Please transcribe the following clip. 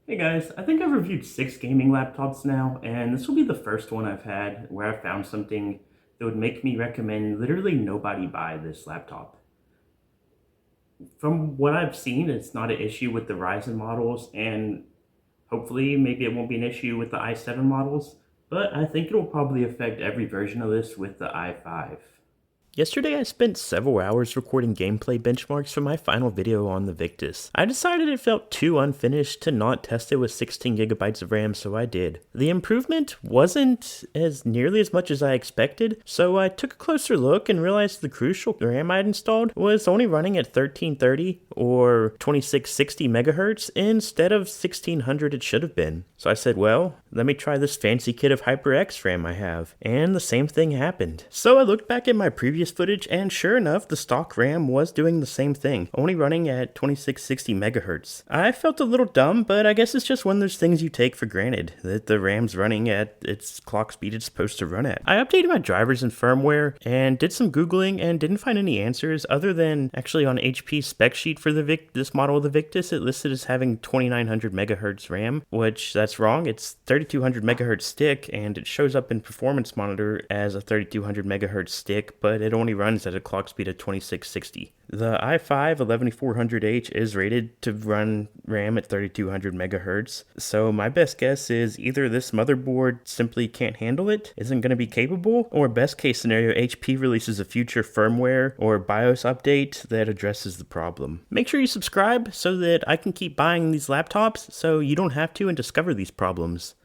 Hey guys, I think I've reviewed 6 gaming laptops now, and this will be the first one I've had where I found something that would make me recommend literally nobody buy this laptop. From what I've seen, it's not an issue with the Ryzen models, and hopefully maybe it won't be an issue with the i7 models, but I think it will probably affect every version of this with the i5. Yesterday I spent several hours recording gameplay benchmarks for my final video on the Victus. I decided it felt too unfinished to not test it with 16GB of RAM, so I did. The improvement wasn't as nearly as much as I expected, so I took a closer look and realized the crucial RAM I'd installed was only running at 1330 or 2660 MHz instead of 1600 it should have been. So I said, well, let me try this fancy kit of HyperX RAM I have, and the same thing happened. So I looked back at my previous footage, and sure enough, the stock RAM was doing the same thing, only running at 2660 MHz. I felt a little dumb, but I guess it's just one of those things you take for granted, that the RAM's running at its clock speed it's supposed to run at. I updated my drivers and firmware, and did some Googling, and didn't find any answers, other than actually on HP's spec sheet for this model of the Victus, it listed as having 2900 MHz RAM, which that's wrong. It's 3200 MHz stick, and it shows up in Performance Monitor as a 3200 MHz stick, but it only runs at a clock speed of 2660. The i5-11400h is rated to run RAM at 3200 MHz, so my best guess is either this motherboard simply can't handle it, isn't going to be capable, or best case scenario, HP releases a future firmware or BIOS update that addresses the problem. Make sure you subscribe so that I can keep buying these laptops so you don't have to and discover these problems.